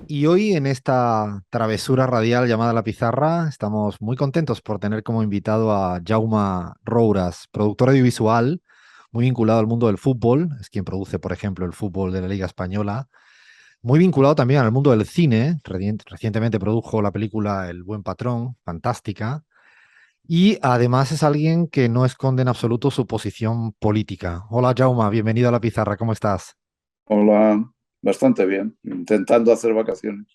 Y hoy en esta travesura radial llamada La Pizarra estamos muy contentos por tener como invitado a Jaume Rouras, productor audiovisual muy vinculado al mundo del fútbol, es quien produce, por ejemplo, el fútbol de la Liga Española, muy vinculado también al mundo del cine, recientemente produjo la película El Buen Patrón, fantástica, y además es alguien que no esconde en absoluto su posición política. Hola Jaume, bienvenido a La Pizarra, ¿cómo estás? Hola, bastante bien. Intentando hacer vacaciones,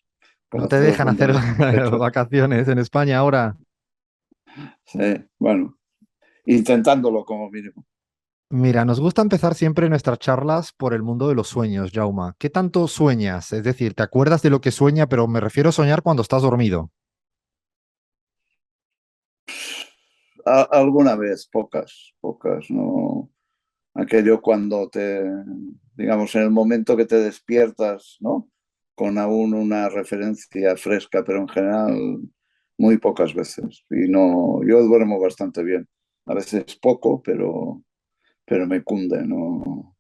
¿No como te todo el dejan mundo hacer hemos hecho. vacaciones en España ahora? Sí, bueno, intentándolo como mínimo. Mira, nos gusta empezar siempre nuestras charlas por el mundo de los sueños, Jauma. ¿Qué tanto sueñas? Es decir, ¿te acuerdas de lo que sueña, pero me refiero a soñar cuando estás dormido? Alguna vez, pocas, pocas, no. Aquello cuando digamos, en el momento que te despiertas, ¿no? Con aún una referencia fresca, pero en general muy pocas veces. Y no, yo duermo bastante bien. A veces poco, pero me cunde, ¿no?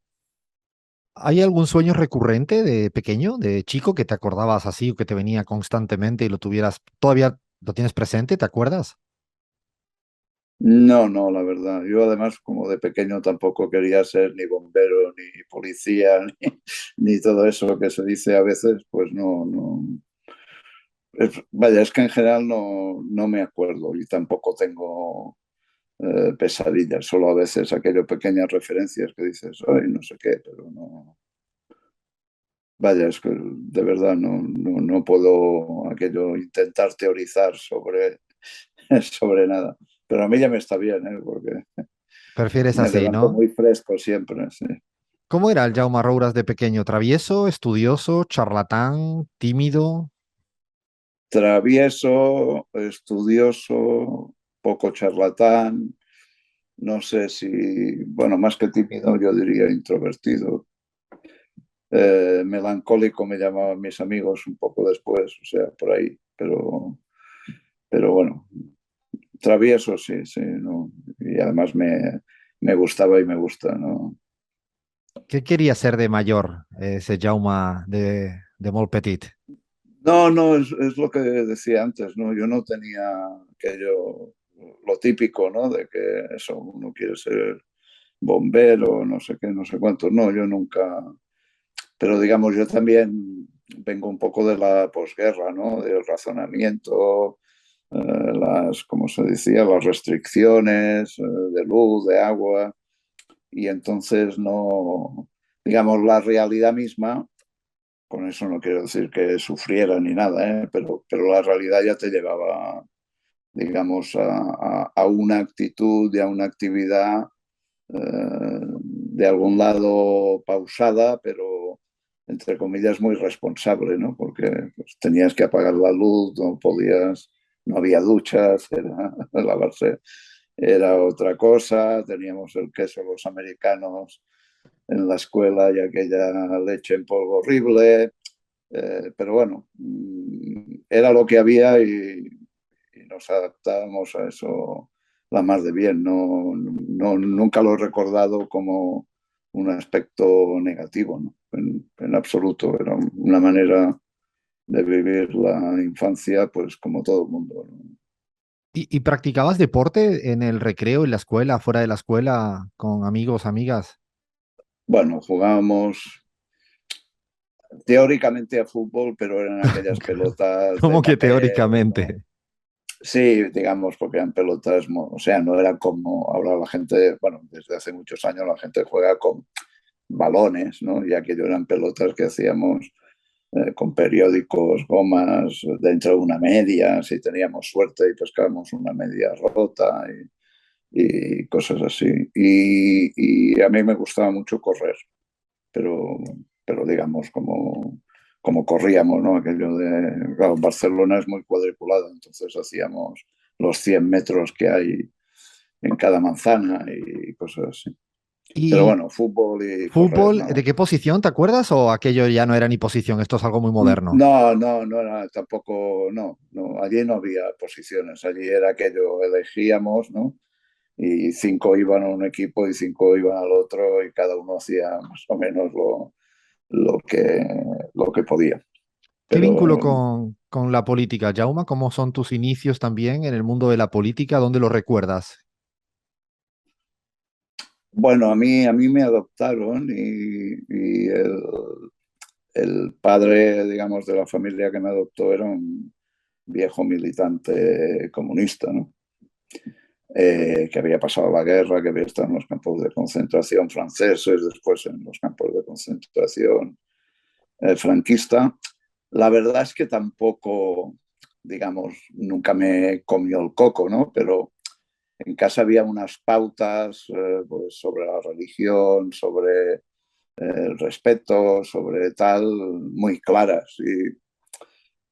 ¿Hay algún sueño recurrente de pequeño, de chico, que te acordabas así o que te venía constantemente y lo tuvieras, todavía lo tienes presente, ¿te acuerdas? No, no, la verdad. Yo además, como de pequeño, tampoco quería ser ni bombero, ni policía, ni todo eso que se dice a veces, pues no, no. Vaya, es que en general no me acuerdo y tampoco tengo pesadillas, solo a veces aquello pequeñas referencias que dices, ay, no sé qué, pero no. Vaya, es que de verdad no puedo aquello intentar teorizar sobre, sobre nada. Pero a mí ya me está bien, ¿eh? Porque Prefieres me así, levanto ¿no? muy fresco siempre, sí. ¿Cómo era el Jaume Rouras de pequeño? ¿Travieso, estudioso, charlatán, tímido? Travieso, estudioso, poco charlatán, no sé si, bueno, más que tímido, yo diría introvertido. Melancólico me llamaban mis amigos un poco después, o sea, por ahí, pero bueno, travieso sí, sí, ¿no? Y además me gustaba y me gusta, ¿no? ¿Qué quería ser de mayor, ese Jaume de molt petit? No, no, es lo que decía antes, ¿no? Yo no tenía aquello, lo típico, ¿no? De que eso, uno quiere ser bombero, no sé qué, no sé cuántos. No, yo nunca, pero digamos, yo también vengo un poco de la posguerra, ¿no? Del razonamiento, como se decía, las restricciones de luz, de agua, y entonces no, digamos, la realidad misma, con eso no quiero decir que sufriera ni nada, pero la realidad ya te llevaba, digamos, a una actitud y a una actividad de algún lado pausada, pero entre comillas muy responsable, ¿no? Porque pues, tenías que apagar la luz, no podías, no había duchas, era lavarse, era otra cosa, teníamos el queso los americanos en la escuela y aquella leche en polvo horrible, pero bueno, era lo que había y nos adaptábamos a eso la más de bien. Nunca lo he recordado como un aspecto negativo, ¿no? En absoluto. Era una manera de vivir la infancia, pues como todo el mundo, ¿no? ¿Y practicabas deporte en el recreo, en la escuela, fuera de la escuela, con amigos, amigas? Bueno, jugábamos teóricamente a fútbol, pero eran aquellas pelotas de ¿Cómo que papel, ¿no? teóricamente? Sí, digamos, porque eran pelotas, o sea, no era como ahora la gente, bueno, desde hace muchos años la gente juega con balones, ¿no? Ya que yo eran pelotas que hacíamos con periódicos, gomas, dentro de una media, si teníamos suerte y pescábamos una media rota y cosas así. Y a mí me gustaba mucho correr, pero, pero digamos, como corríamos, ¿no? Aquello de, claro, Barcelona es muy cuadriculado, entonces hacíamos los 100 metros que hay en cada manzana y cosas así. Pero ¿Y bueno, fútbol y correr, fútbol, nada de qué más. posición, te acuerdas? ¿O aquello ya no era ni posición? Esto es algo muy moderno. No era tampoco, no, allí no había posiciones, allí era aquello, elegíamos, ¿no? Y cinco iban a un equipo y cinco iban al otro y cada uno hacía más o menos lo que podía. ¿Qué vínculo pero con la política, Jauma? ¿Cómo son tus inicios también en el mundo de la política? ¿Dónde lo recuerdas? bueno, a mí me adoptaron y el padre, digamos, de la familia que me adoptó era un viejo militante comunista, ¿no? Que había pasado la guerra, que había estado en los campos de concentración franceses, después en los campos de concentración franquista. La verdad es que tampoco, digamos, nunca me comió el coco, ¿no? Pero en casa había unas pautas pues sobre la religión, sobre el respeto, sobre tal, muy claras.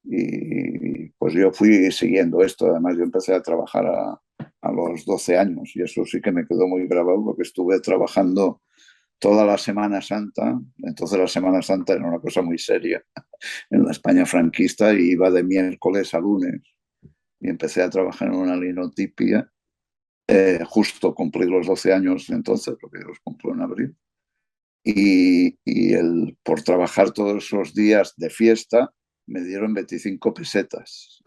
Y pues yo fui siguiendo esto. Además, yo empecé a trabajar a los 12 años y eso sí que me quedó muy grabado porque estuve trabajando toda la Semana Santa. Entonces la Semana Santa era una cosa muy seria en la España franquista y iba de miércoles a lunes y empecé a trabajar en una linotipia. Justo cumplí los 12 años entonces, porque yo los cumplo en abril. Por trabajar todos esos días de fiesta me dieron 25 pesetas.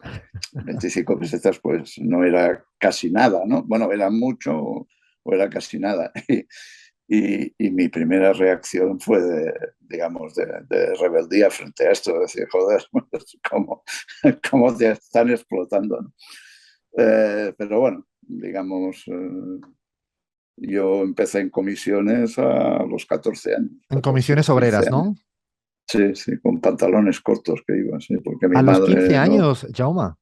25 pesetas pues no era casi nada, ¿no? Bueno, era mucho o era casi nada. Y mi primera reacción fue digamos, de rebeldía frente a esto, de decir, joder, ¿cómo, cómo te están explotando? ¿No? Pero bueno, digamos, yo empecé en comisiones a los 14 años, En 14 comisiones 15 obreras, años. ¿no? Sí, sí, con pantalones cortos que iba, sí, porque mi A los 15 madre no. años, Jauma.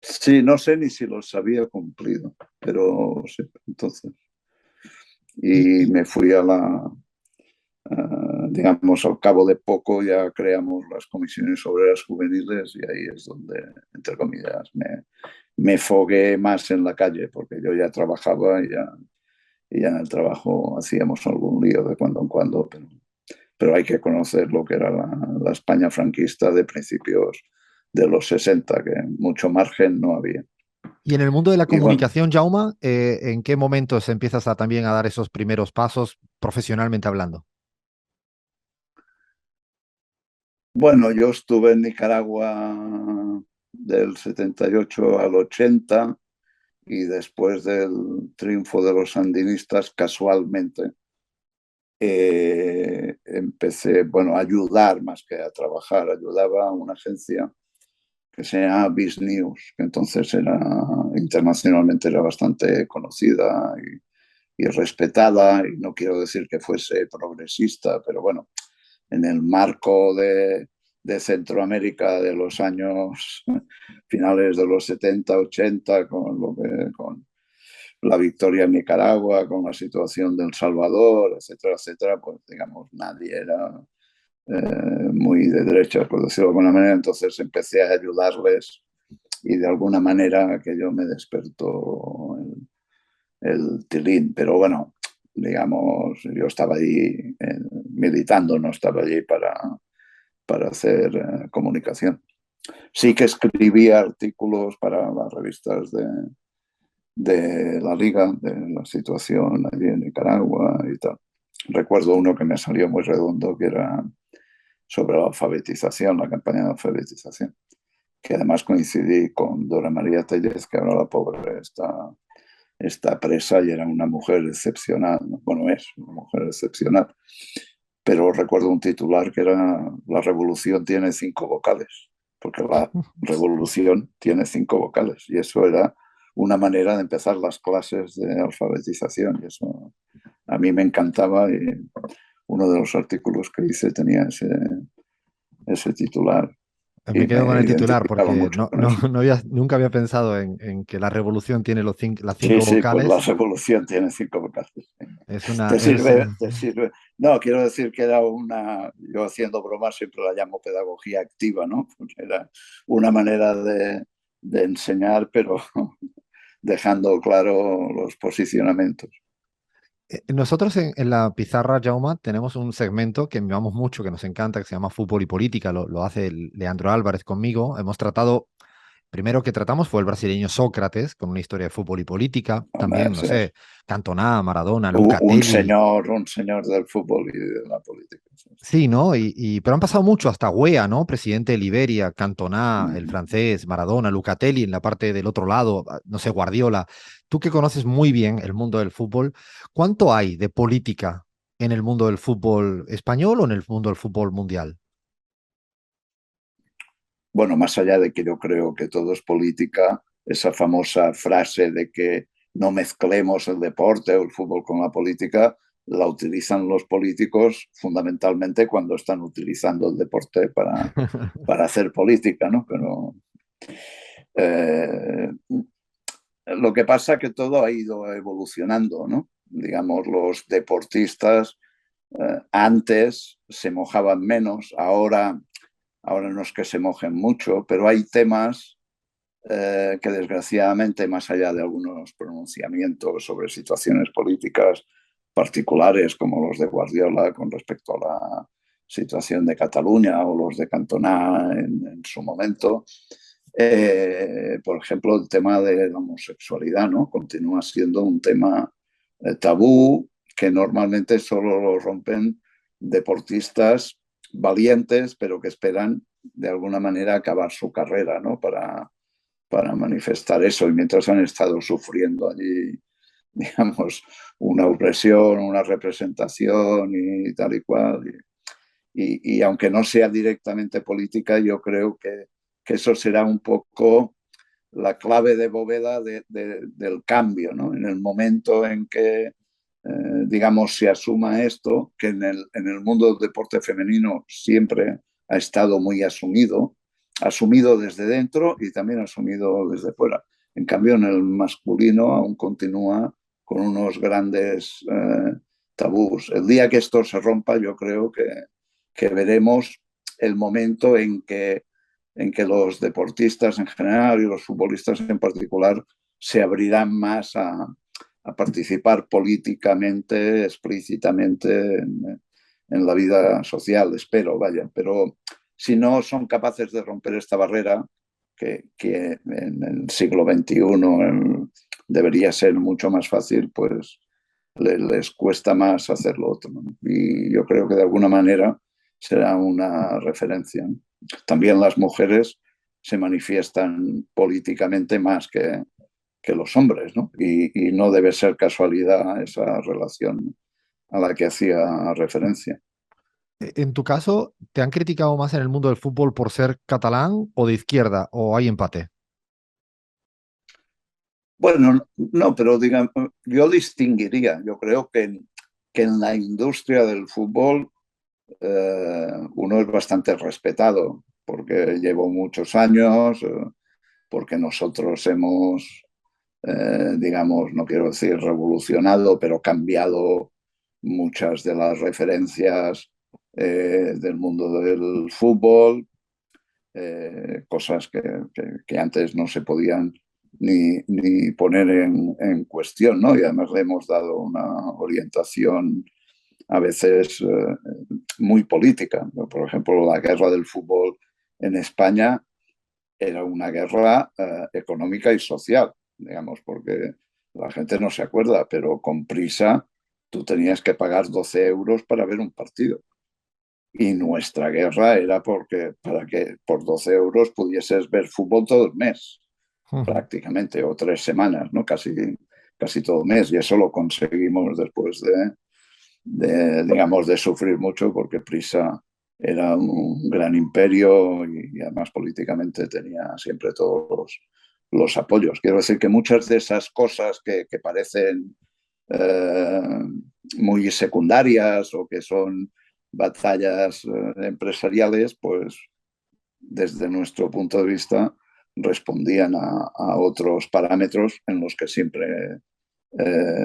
Sí, no sé ni si los había cumplido, pero sí, entonces. Y, Y y- me fui digamos, al cabo de poco ya creamos las comisiones obreras juveniles y ahí es donde, entre comillas, me fogué más en la calle, porque yo ya trabajaba y ya en el trabajo hacíamos algún lío de cuando en cuando, pero hay que conocer lo que era la España franquista de principios de los 60, que mucho margen no había. y en el mundo de la Y bueno, comunicación, Jauma, ¿en qué momentos empiezas a también a dar esos primeros pasos profesionalmente hablando? bueno, yo estuve en Nicaragua del 78 al 80 y después del triunfo de los sandinistas, casualmente, empecé, bueno, a ayudar más que a trabajar. Ayudaba a una agencia que se llama Biz News, que entonces era internacionalmente era bastante conocida y respetada, y no quiero decir que fuese progresista, pero bueno, en el marco de Centroamérica de los años finales de los 70 80 con la victoria en Nicaragua, con la situación de El Salvador, etcétera, etcétera, pues digamos, nadie era muy de derecha, por decirlo de alguna manera. Entonces empecé a ayudarles y de alguna manera aquello me despertó el tilín. Pero bueno, digamos, yo estaba allí militando, no estaba allí para hacer comunicación. Sí que escribía artículos para las revistas de la Liga, de la situación allí en Nicaragua y tal. Recuerdo uno que me salió muy redondo, que era sobre la alfabetización, la campaña de alfabetización, que además coincidí con Dora María Tellez, que ahora la pobre está presa y era una mujer excepcional. Bueno, es una mujer excepcional. Pero recuerdo un titular que era la revolución tiene 5 vocales, porque la revolución tiene 5 vocales y eso era una manera de empezar las clases de alfabetización y eso a mí me encantaba y uno de los artículos que hice tenía ese titular Me y quedo con me el titular identificaba porque mucho con eso. nunca había pensado en que la revolución tiene las Sí, cinco sí, pues la vocales. revolución tiene 5 vocales. Es una, Te es, sirve, te sirve. No, quiero decir que era yo haciendo bromas siempre la llamo pedagogía activa, ¿no? Porque era una manera de enseñar, pero dejando claro los posicionamientos. Nosotros en la pizarra, Jauma, tenemos un segmento que amamos mucho, que nos encanta, que se llama Fútbol y Política. Lo hace Leandro Álvarez conmigo. Hemos tratado primero que tratamos fue el brasileño Sócrates, con una historia de fútbol y política. Hombre, También, no sí, sé, Cantona, Maradona, un Lucatelli. señor, un señor del fútbol y de la política. Sí, sí. Sí, ¿no? Pero han pasado mucho, hasta Weah, ¿no? Presidente de Liberia, Cantona, el Mm. francés, Maradona, Lucatelli en la parte del otro lado, no sé, Guardiola. Tú que conoces muy bien el mundo del fútbol, ¿cuánto hay de política en el mundo del fútbol español o en el mundo del fútbol mundial? Bueno, más allá de que yo creo que todo es política, esa famosa frase de que no mezclemos el deporte o el fútbol con la política, la utilizan los políticos fundamentalmente cuando están utilizando el deporte para hacer política, ¿no? Pero eh, lo que pasa es que todo ha ido evolucionando, ¿no? Digamos, los deportistas antes se mojaban menos, ahora no es que se mojen mucho, pero hay temas que desgraciadamente, más allá de algunos pronunciamientos sobre situaciones políticas particulares como los de Guardiola con respecto a la situación de Cataluña o los de Cantona en su momento, por ejemplo, el tema de la homosexualidad, ¿no? Continúa siendo un tema tabú que normalmente solo lo rompen deportistas valientes, pero que esperan de alguna manera acabar su carrera, ¿no? Para manifestar eso. Y mientras han estado sufriendo allí, digamos, una opresión, una representación y tal y cual. Y aunque no sea directamente política, yo creo que eso será un poco la clave de bóveda del cambio, ¿no? En el momento en que, digamos, se asuma esto, que en el mundo del deporte femenino siempre ha estado muy asumido desde dentro y también asumido desde fuera. En cambio, en el masculino aún continúa con unos grandes tabús. El día que esto se rompa, yo creo que veremos el momento en que los deportistas en general y los futbolistas en particular se abrirán más a participar políticamente, explícitamente en la vida social, espero, vaya. Pero si no son capaces de romper esta barrera, que en el siglo XXI debería ser mucho más fácil, pues les cuesta más hacer lo otro, ¿no? Y yo creo que de alguna manera será una referencia, ¿no? También las mujeres se manifiestan políticamente más que los hombres, ¿no? Y no debe ser casualidad esa relación a la que hacía referencia. En tu caso, ¿te han criticado más en el mundo del fútbol por ser catalán o de izquierda o hay empate? Bueno, no, pero digamos, yo distinguiría, yo creo que en la industria del fútbol uno es bastante respetado porque llevo muchos años, porque nosotros hemos, digamos, no quiero decir revolucionado, pero cambiado muchas de las referencias del mundo del fútbol, cosas que antes no se podían ni poner en cuestión, ¿no? Y además le hemos dado una orientación a veces muy política. Por ejemplo, la guerra del fútbol en España era una guerra económica y social, digamos, porque la gente no se acuerda, pero con Prisa tú tenías que pagar 12 euros para ver un partido. Y nuestra guerra era para que por 12 euros pudieses ver fútbol todo el mes, Ujú. prácticamente, o 3 semanas, ¿no? Casi todo el mes. Y eso lo conseguimos después digamos, de sufrir mucho porque Prisa era un gran imperio y además políticamente tenía siempre todos los apoyos. Quiero decir que muchas de esas cosas que parecen eh, muy secundarias o que son batallas empresariales, pues desde nuestro punto de vista respondían a otros parámetros en los que siempre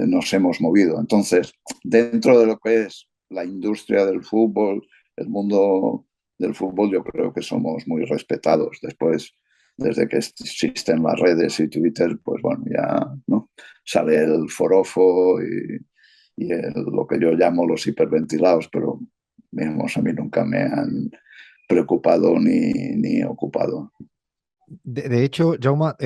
nos hemos movido. Entonces, dentro de lo que es la industria del fútbol, el mundo del fútbol, yo creo que somos muy respetados. Después, desde que existen las redes y Twitter, pues bueno, ya ¿no? Sale el forofo lo que yo llamo los hiperventilados, pero digamos, a mí nunca me han preocupado ni ocupado. De hecho, Jauma,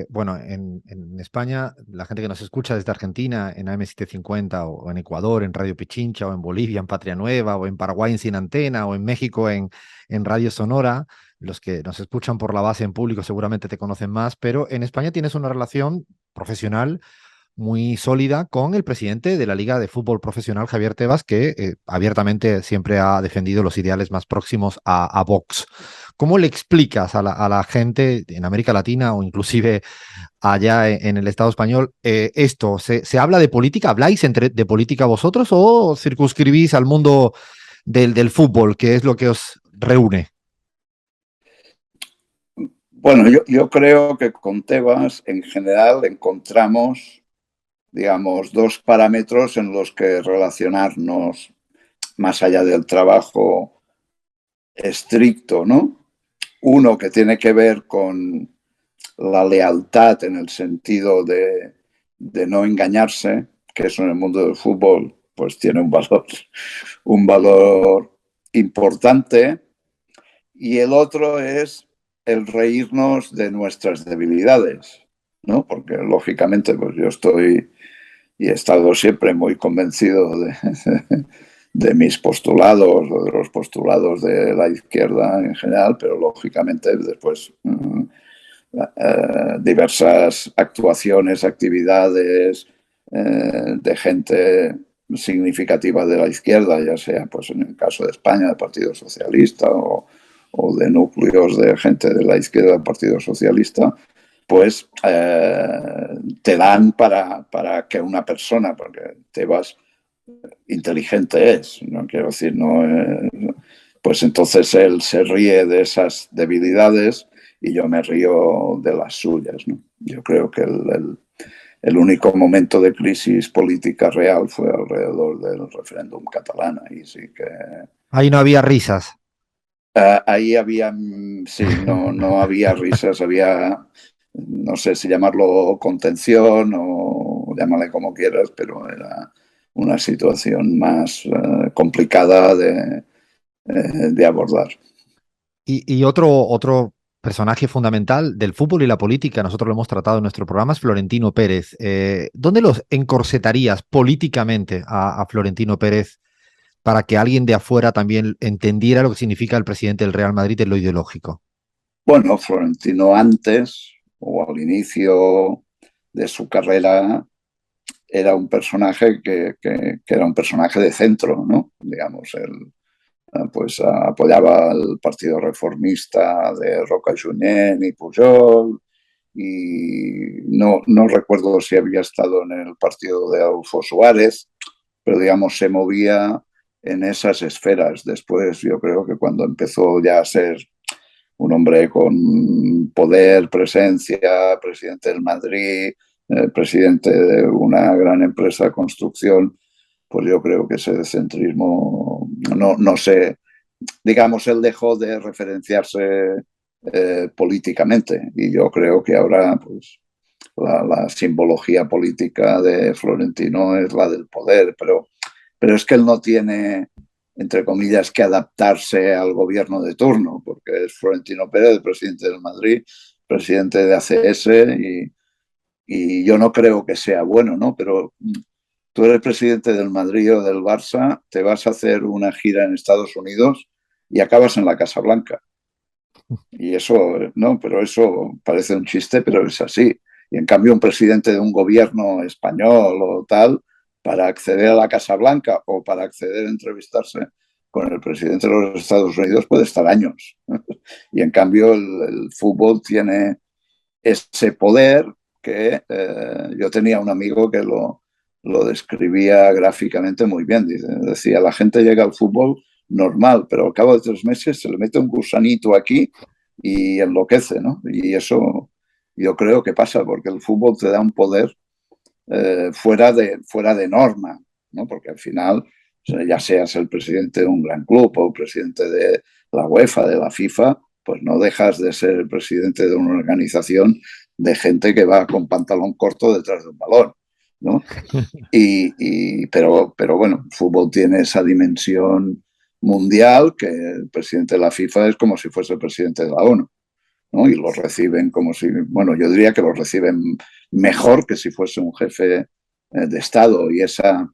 bueno, en España, la gente que nos escucha desde Argentina, en AM750, o en Ecuador, en Radio Pichincha, o en Bolivia, en Patria Nueva, o en Paraguay, en Sin Antena, o en México, en Radio Sonora, los que nos escuchan por la base en público seguramente te conocen más, pero en España tienes una relación profesional muy sólida con el presidente de la Liga de Fútbol Profesional, Javier Tebas, que abiertamente siempre ha defendido los ideales más próximos a Vox. ¿Cómo le explicas a la gente en América Latina o inclusive allá en el Estado español esto? ¿Se habla de política? ¿Habláis de política vosotros o circunscribís al mundo del fútbol, que es lo que os reúne? Bueno, yo creo que con Tebas en general encontramos, digamos, dos parámetros en los que relacionarnos más allá del trabajo estricto, ¿no? Uno que tiene que ver con la lealtad en el sentido de no engañarse, que eso en el mundo del fútbol pues tiene un valor importante, y el otro es el reírnos de nuestras debilidades, ¿no? Porque lógicamente pues yo estoy y he estado siempre muy convencido de mis postulados o de los postulados de la izquierda en general, pero lógicamente después diversas actuaciones, actividades de gente significativa de la izquierda, ya sea pues en el caso de España, del Partido Socialista o de núcleos de gente de la izquierda del Partido Socialista, pues te dan para que una persona, porque Tebas inteligente es, no quiero decir, no, pues entonces él se ríe de esas debilidades y yo me río de las suyas, ¿no? Yo creo que el único momento de crisis política real fue alrededor del referéndum catalán, ahí sí que Ahí no había risas. ahí había, sí, no había risas, había, no sé si llamarlo contención o llámale como quieras, pero era una situación más complicada de abordar. Y otro personaje fundamental del fútbol y la política, nosotros lo hemos tratado en nuestro programa, es Florentino Pérez. ¿Dónde los encorsetarías políticamente a Florentino Pérez para que alguien de afuera también entendiera lo que significa el presidente del Real Madrid en lo ideológico? Bueno, Florentino antes o al inicio de su carrera era un personaje que era un personaje de centro, ¿no? Digamos, él pues apoyaba al Partido Reformista de Roca Junyent y Pujol, y no recuerdo si había estado en el partido de Adolfo Suárez, pero digamos se movía en esas esferas. Después yo creo que cuando empezó ya a ser un hombre con poder, presencia, presidente del Madrid, presidente de una gran empresa de construcción, pues yo creo que ese centrismo no sé, digamos, él dejó de referenciarse políticamente y yo creo que ahora pues la simbología política de Florentino es la del poder, pero es que él no tiene, entre comillas, que adaptarse al gobierno de turno, porque es Florentino Pérez, el presidente del Madrid, presidente de ACS, y yo no creo que sea bueno, ¿no? Pero tú eres presidente del Madrid o del Barça, te vas a hacer una gira en Estados Unidos y acabas en la Casa Blanca. Y eso, no, pero eso parece un chiste, pero es así. Y en cambio, un presidente de un gobierno español o tal, para acceder a la Casa Blanca o para acceder a entrevistarse con el presidente de los Estados Unidos puede estar años. Y en cambio, el fútbol tiene ese poder que yo tenía un amigo que lo describía gráficamente muy bien. Decía, la gente llega al fútbol normal, pero al cabo de 3 meses se le mete un gusanito aquí y enloquece, ¿no? Y eso yo creo que pasa porque el fútbol te da un poder fuera de norma, ¿no? Porque al final, ya seas el presidente de un gran club o el presidente de la UEFA, de la FIFA, pues no dejas de ser el presidente de una organización de gente que va con pantalón corto detrás de un balón, ¿no? Pero bueno, el fútbol tiene esa dimensión mundial que el presidente de la FIFA es como si fuese el presidente de la ONU. ¿no? Y los reciben como si, bueno, yo diría que los reciben mejor que si fuese un jefe de Estado, y esa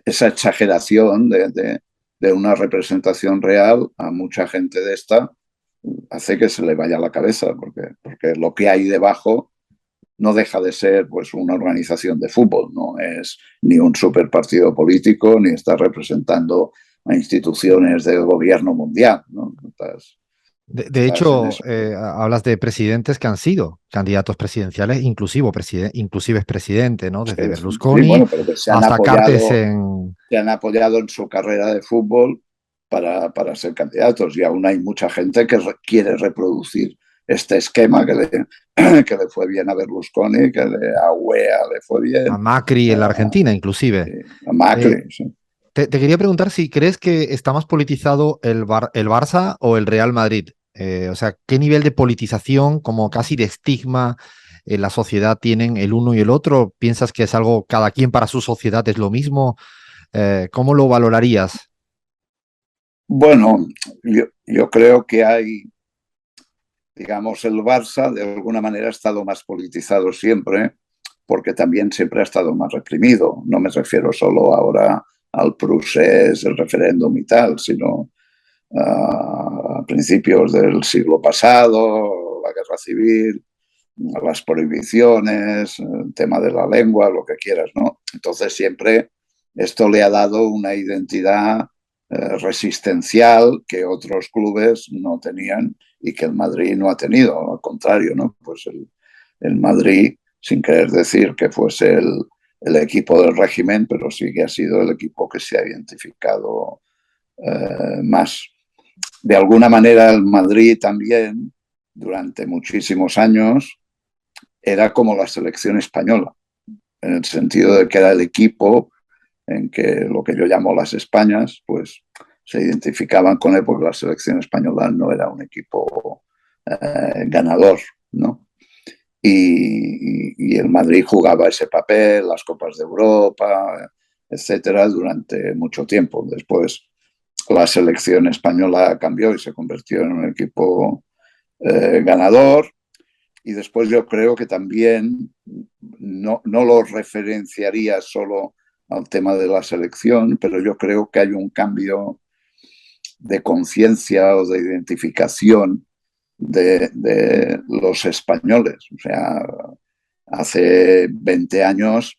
exageración de una representación real a mucha gente de esta hace que se le vaya la cabeza, porque lo que hay debajo no deja de ser pues una organización de fútbol, no es ni un superpartido político, ni está representando a instituciones del gobierno mundial, ¿no? De Estás en hecho, eso. hablas de presidentes que han sido candidatos presidenciales, inclusive es presidente, ¿no? Desde Sí, Berlusconi bueno, pero que hasta Cartes en... se han apoyado en su carrera de fútbol para ser candidatos, y aún hay mucha gente que quiere reproducir este esquema que le fue bien a Berlusconi, que a UEA le fue a bien, Macri en la a, Argentina, inclusive. a Macri. Eh, Sí. te quería preguntar si crees que está más politizado el Barça o el Real Madrid. O sea, ¿qué nivel de politización, como casi de estigma en la sociedad tienen el uno y el otro? ¿Piensas que es algo, cada quien para su sociedad es lo mismo? ¿Cómo lo valorarías? Bueno, yo creo que hay, digamos, el Barça de alguna manera ha estado más politizado siempre, porque también siempre ha estado más reprimido. No me refiero solo ahora al procés, el referéndum y tal, sino a principios del siglo pasado, la guerra civil, las prohibiciones, el tema de la lengua, lo que quieras, ¿no? Entonces siempre esto le ha dado una identidad resistencial que otros clubes no tenían y que el Madrid no ha tenido, al contrario, ¿no? Pues el Madrid, sin querer decir que fuese el equipo del régimen, pero sí que ha sido el equipo que se ha identificado más. De alguna manera el Madrid también, durante muchísimos años, era como la selección española, en el sentido de que era el equipo en que lo que yo llamo las Españas, pues se identificaban con él, porque la selección española no era un equipo ganador, ¿no? Y el Madrid jugaba ese papel, las Copas de Europa, etcétera, durante mucho tiempo. Después la selección española cambió y se convirtió en un equipo ganador, y después yo creo que también no lo referenciaría solo al tema de la selección, pero yo creo que hay un cambio de conciencia o de identificación de los españoles. O sea, hace 20 años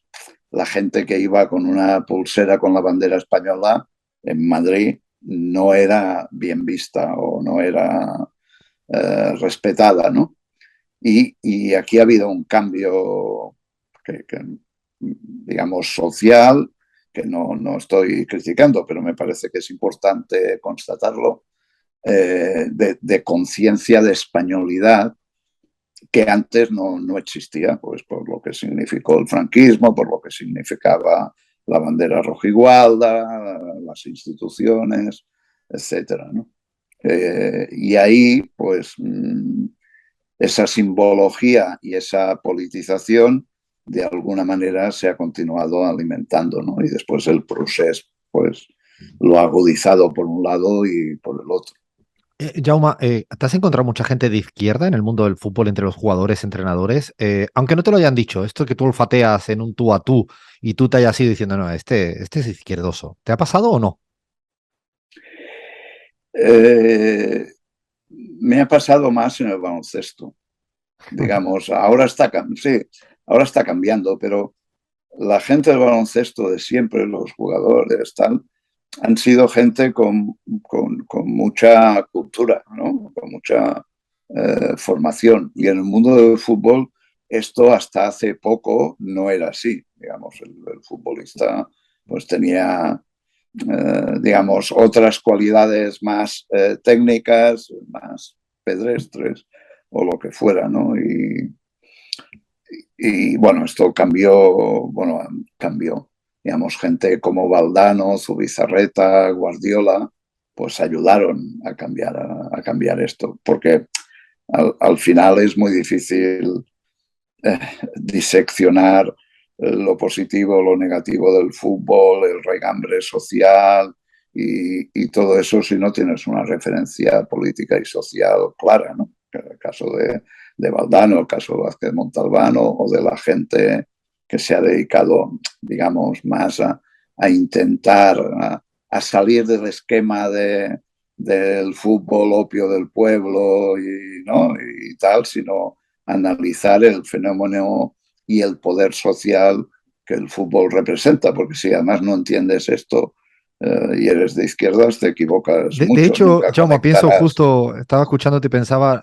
la gente que iba con una pulsera con la bandera española en Madrid no era bien vista o no era respetada, ¿no? Y aquí ha habido un cambio digamos, social, que no estoy criticando, pero me parece que es importante constatarlo, de conciencia de españolidad, que antes no existía, pues por lo que significó el franquismo, por lo que significaba la bandera rojigualda, las instituciones, etcétera, ¿no? Y ahí, pues, esa simbología y esa politización de alguna manera se ha continuado alimentando, ¿no? Y después el proceso, pues, lo ha agudizado por un lado y por el otro. Jaume, ¿te has encontrado mucha gente de izquierda en el mundo del fútbol entre los jugadores, entrenadores? Aunque no te lo hayan dicho, esto que tú olfateas en un tú a tú y tú te hayas ido diciendo, no, este es izquierdoso. ¿Te ha pasado o no? Eh, Me ha pasado más en el baloncesto. Digamos, sí, ahora está cambiando, pero la gente del baloncesto de siempre, los jugadores, tal, han sido gente con mucha cultura, ¿no? Con mucha formación. Y en el mundo del fútbol esto hasta hace poco no era así. Digamos, el futbolista pues tenía, digamos, otras cualidades más técnicas, más pedestres o lo que fuera, ¿no? Y bueno, esto cambió. Digamos, gente como Valdano, Zubizarreta, Guardiola, pues ayudaron a cambiar esto, porque al final es muy difícil eh, diseccionar lo positivo, lo negativo del fútbol, el regambre social y todo eso si no tienes una referencia política y social clara, ¿no? El caso de Valdano, el caso de Vázquez Montalbán o de la gente que se ha dedicado, digamos, más a intentar a salir del esquema del fútbol opio del pueblo y, ¿no? y tal, sino analizar el fenómeno y el poder social que el fútbol representa, porque si además no entiendes esto y eres de izquierdas, te equivocas De mucho, hecho, nunca Jaume, pienso conectarás. justo, estaba escuchándote y pensaba,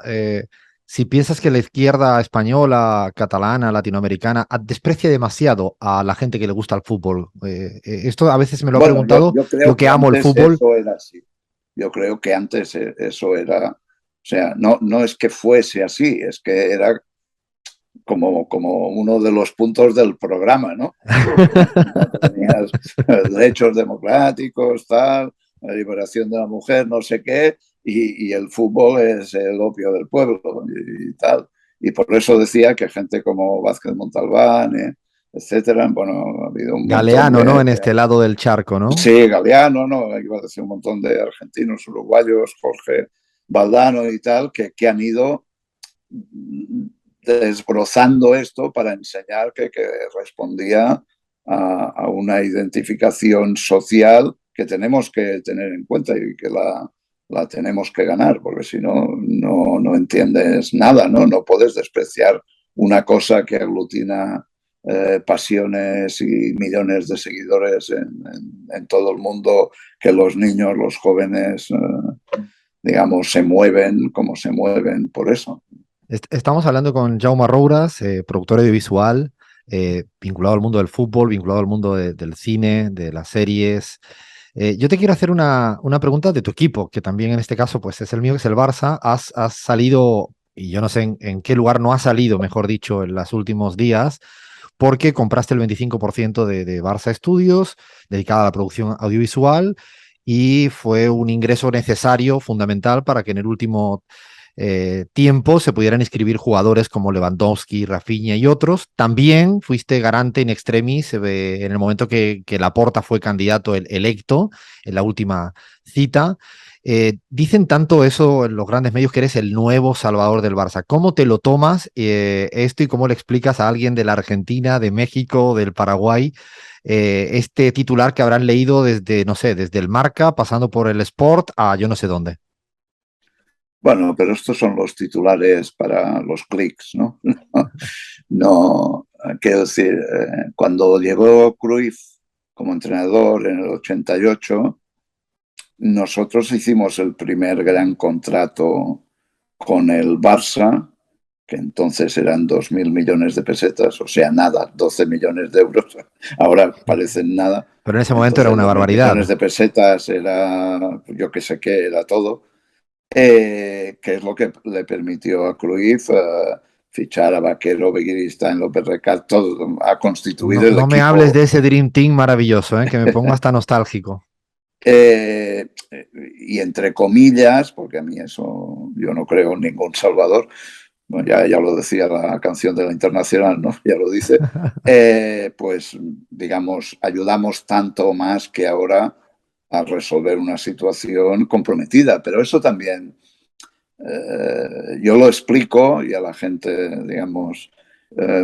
si piensas que la izquierda española, catalana, latinoamericana, desprecia demasiado a la gente que le gusta el fútbol. Esto a veces me lo he Bueno, preguntado, yo yo creo que que amo el antes fútbol. eso era así. Yo creo que antes eso era, o sea, no es que fuese así, es que era como uno de los puntos del programa, ¿no? No tenías derechos democráticos, tal, la liberación de la mujer, no sé qué, y el fútbol es el opio del pueblo y tal. Y por eso decía que gente como Vázquez Montalbán, etcétera, bueno, ha habido un montón Galeano, ¿no? En este lado del charco, ¿no? sí, Galeano, ¿no? Iba a decir un montón de argentinos, uruguayos, Jorge Valdano y tal, que han ido desbrozando esto para enseñar que respondía a una identificación social que tenemos que tener en cuenta y que la tenemos que ganar, porque si no, no entiendes nada, ¿no? No puedes despreciar una cosa que aglutina pasiones y millones de seguidores en todo el mundo, que los niños, los jóvenes, digamos, se mueven como se mueven por eso. Estamos hablando con Jaume Rouras, productor audiovisual, vinculado al mundo del fútbol, vinculado al mundo del cine, de las series. Yo te quiero hacer una pregunta de tu equipo, que también en este caso pues es el mío, que es el Barça. Has salido, y yo no sé en qué lugar no has salido, mejor dicho, en los últimos días, porque compraste el 25% de Barça Studios, dedicada a la producción audiovisual, y fue un ingreso necesario, fundamental, para que en el último tiempo se pudieran inscribir jugadores como Lewandowski, Rafinha y otros. También fuiste garante in extremis en el momento que Laporta fue candidato electo en la última cita. Dicen tanto eso en los grandes medios que eres el nuevo salvador del Barça. ¿Cómo te lo tomas esto y cómo le explicas a alguien de la Argentina, de México, del Paraguay, este titular que habrán leído desde, no sé, desde el Marca, pasando por el Sport a yo no sé dónde? Bueno, pero estos son los titulares para los clics, ¿no? No, quiero decir, cuando llegó Cruyff como entrenador en el 88, nosotros hicimos el primer gran contrato con el Barça, que entonces eran 2.000 millones de pesetas, o sea, nada, 12 millones de euros, ahora parecen nada. Pero en ese momento era Entonces, una 2.000 millones barbaridad. de pesetas era, yo qué sé qué, era todo, que es lo que le permitió a Cruyff fichar a Vaquero, Beguiristán, López Recato, a constituir No, el no me hables equipo. de ese Dream Team maravilloso, que me pongo hasta nostálgico. Eh, y entre comillas, porque a mí eso yo no creo en ningún salvador, bueno, ya lo decía la canción de la Internacional, ¿no? Ya lo dice, pues digamos, ayudamos tanto más que ahora a resolver una situación comprometida, pero eso también yo lo explico y a la gente, digamos,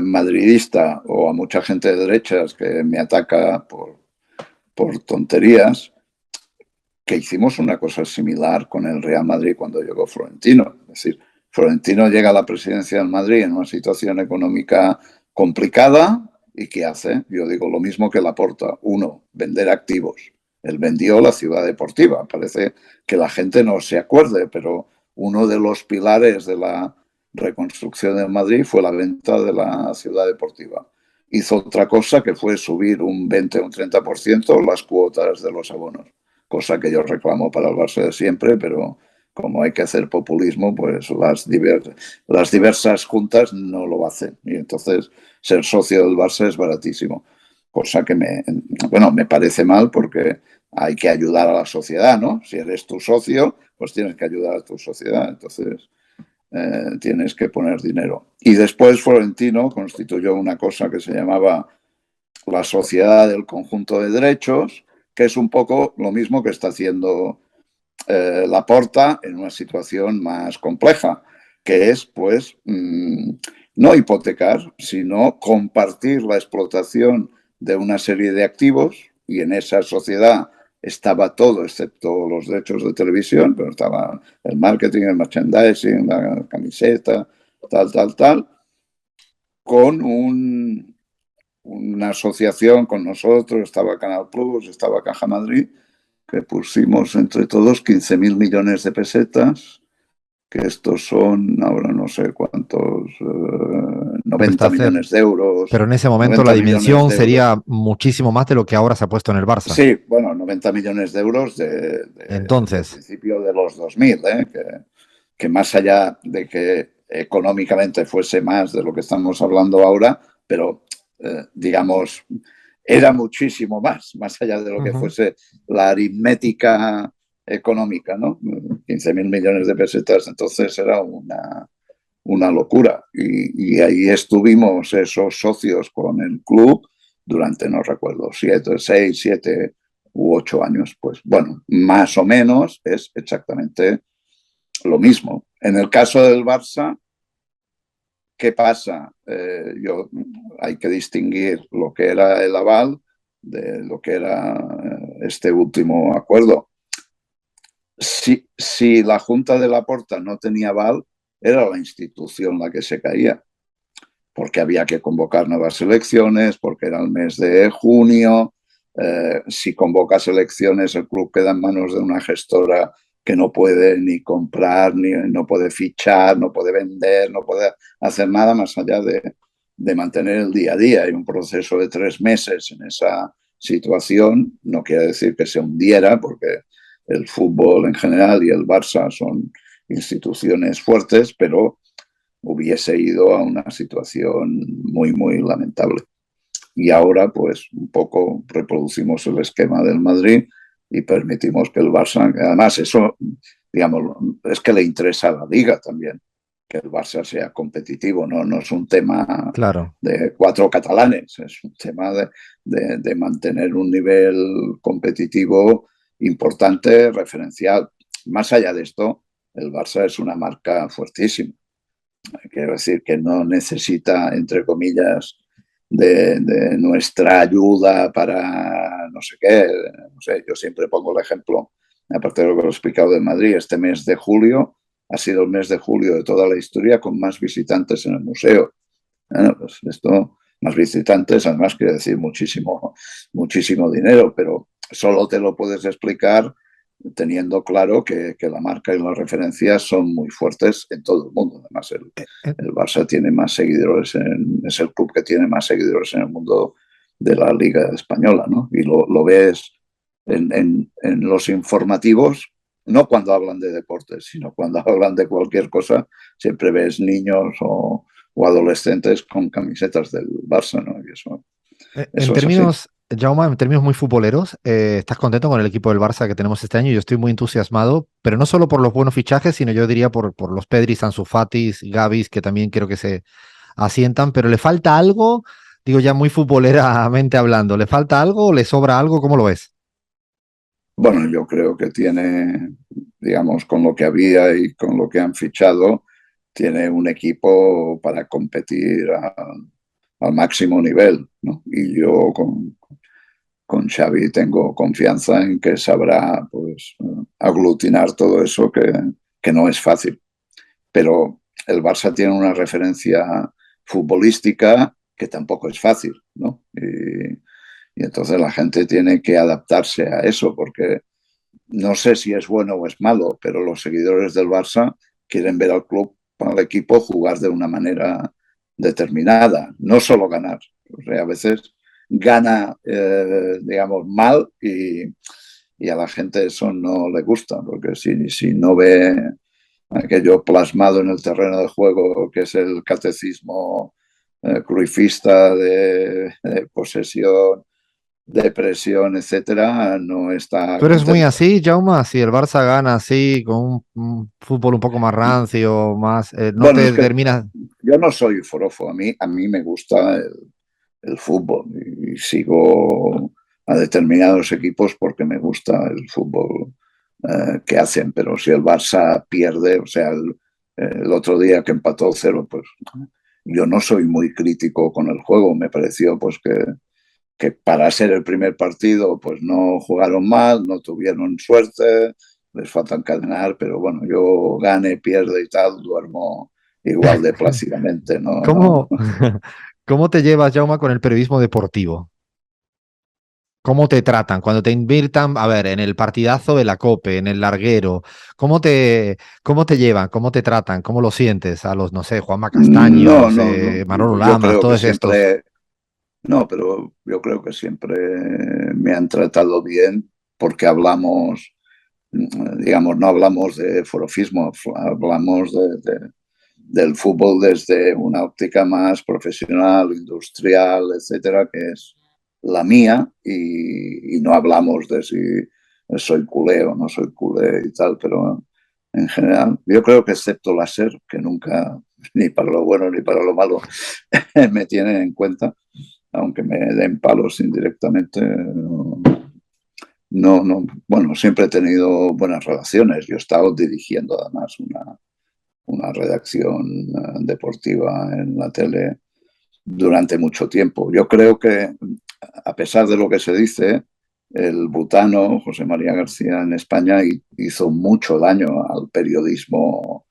madridista o a mucha gente de derechas que me ataca por tonterías, que hicimos una cosa similar con el Real Madrid cuando llegó Florentino. Es decir, Florentino llega a la presidencia del Madrid en una situación económica complicada y ¿qué hace? Yo digo lo mismo que Laporta. Uno, vender activos. Él vendió la ciudad deportiva. Parece que la gente no se acuerde, pero uno de los pilares de la reconstrucción del Madrid fue la venta de la ciudad deportiva. Hizo otra cosa que fue subir un 20 o un 30% las cuotas de los abonos, cosa que yo reclamo para el Barça de siempre, pero como hay que hacer populismo, pues las diversas juntas no lo hacen. Y entonces ser socio del Barça es baratísimo, cosa que bueno, me parece mal porque hay que ayudar a la sociedad, ¿no? Si eres tu socio, pues tienes que ayudar a tu sociedad. Entonces, tienes que poner dinero. Y después Florentino constituyó una cosa que se llamaba la Sociedad del Conjunto de Derechos, que es un poco lo mismo que está haciendo Laporta en una situación más compleja, que es, pues, no hipotecar, sino compartir la explotación de una serie de activos, y en esa sociedad estaba todo, excepto los derechos de televisión, pero estaba el marketing, el merchandising, la camiseta, tal, con una asociación con nosotros, estaba Canal Plus, estaba Caja Madrid, que pusimos entre todos 15.000 millones de pesetas, que estos son, ahora no sé cuántos, Hombre, 90 millones de euros, pero en ese momento la 90 millones dimensión de euros. sería muchísimo más de lo que ahora se ha puesto en el Barça. Sí, bueno, 90 millones de euros de Entonces, principio de los 2000, que más allá de que económicamente fuese más de lo que estamos hablando ahora, pero digamos, era muchísimo más allá de lo que ujú. fuese la aritmética económica, ¿no? 15.000 millones de pesetas, entonces era una locura. Y ahí estuvimos esos socios con el club durante, no recuerdo, 6, 7 u 8 años. Pues bueno, más o menos es exactamente lo mismo. En el caso del Barça, ¿qué pasa? Hay que distinguir lo que era el aval de lo que era este último acuerdo. Si la Junta de Laporta no tenía aval, era la institución la que se caía, porque había que convocar nuevas elecciones, porque era el mes de junio. Si convocas elecciones, el club queda en manos de una gestora que no puede ni comprar, ni no puede fichar, no puede vender, no puede hacer nada más allá de mantener el día a día. Y un proceso de 3 meses en esa situación no quiere decir que se hundiera, porque el fútbol en general y el Barça son instituciones fuertes, pero hubiese ido a una situación muy, muy lamentable. Y ahora, pues, un poco reproducimos el esquema del Madrid y permitimos que el Barça, además eso, digamos, es que le interesa a la liga también, que el Barça sea competitivo, no es un tema Claro. de 4 catalanes, es un tema de mantener un nivel competitivo importante, referencial. Más allá de esto, el Barça es una marca fuertísima. Quiero decir que no necesita, entre comillas, de nuestra ayuda para no sé qué. No sé, yo siempre pongo el ejemplo, aparte de lo que he explicado de Madrid, este mes de julio ha sido el mes de julio de toda la historia con más visitantes en el museo. Bueno, pues esto, más visitantes, además quiere decir muchísimo, muchísimo dinero, pero solo te lo puedes explicar teniendo claro que la marca y las referencias son muy fuertes en todo el mundo. Además, Eh, el Barça tiene más seguidores, es el club que tiene más seguidores en el mundo de la Liga Española, ¿no? Y lo ves en los informativos, no cuando hablan de deportes, sino cuando hablan de cualquier cosa, siempre ves niños o adolescentes con camisetas del Barça, ¿no? Y En eso es así. términos, Jaume, en términos muy futboleros, ¿estás contento con el equipo del Barça que tenemos este año? Yo estoy muy entusiasmado, pero no solo por los buenos fichajes, sino yo diría por los Pedris, Ansu Fatis, Gavis, que también quiero que se asientan, pero ¿le falta algo? Digo ya muy futboleramente hablando, ¿le falta algo o le sobra algo? ¿Cómo lo ves? Bueno, yo creo que tiene, digamos, con lo que había y con lo que han fichado, tiene un equipo para competir al máximo nivel, ¿no? Y yo con Xavi tengo confianza en que sabrá, pues, aglutinar todo eso que no es fácil. Pero el Barça tiene una referencia futbolística que tampoco es fácil, ¿no? Y entonces la gente tiene que adaptarse a eso, porque no sé si es bueno o es malo, pero los seguidores del Barça quieren ver al club, al equipo, jugar de una manera determinada, no solo ganar. O sea, a veces gana, digamos, mal y a la gente eso no le gusta, porque si no ve aquello plasmado en el terreno de juego, que es el catecismo cruifista de posesión, de presión, etcétera, no está ¿Tú eres muy contento. así, Jaume? Si el Barça gana así, con un fútbol un poco más rancio, más, no Bueno, te es que terminas. yo no soy forofo, a mí me gusta el fútbol y sigo a determinados equipos porque me gusta el fútbol que hacen, pero si el Barça pierde, o sea, el otro día que empató 0, pues yo no soy muy crítico con el juego, me pareció pues que para ser el primer partido pues no jugaron mal, no tuvieron suerte, les falta encadenar, pero bueno, yo gane, pierde y tal, duermo igual de plácidamente, no, no. ¿Cómo, cómo te llevas, Jauma, con el periodismo deportivo? ¿Cómo te tratan cuando te invitan, a ver, en el partidazo de la COPE, en el larguero? Cómo te llevan? ¿Cómo te tratan? ¿Cómo lo sientes? A los, no sé, Juanma No, Castaños, no, no. Manolo Yo Lamas, creo que todos estos. siempre, no, pero yo creo que siempre me han tratado bien porque hablamos, digamos, no hablamos de forofismo, hablamos del fútbol desde una óptica más profesional, industrial, etcétera, que es la mía, y no hablamos de si soy culé o no soy culé y tal, pero en general, yo creo que excepto la SER, que nunca, ni para lo bueno ni para lo malo, me tienen en cuenta, aunque me den palos indirectamente. No, no, bueno, siempre he tenido buenas relaciones. Yo he estado dirigiendo además una redacción deportiva en la tele durante mucho tiempo. Yo creo que, a pesar de lo que se dice, el butano José María García en España hizo mucho daño al periodismo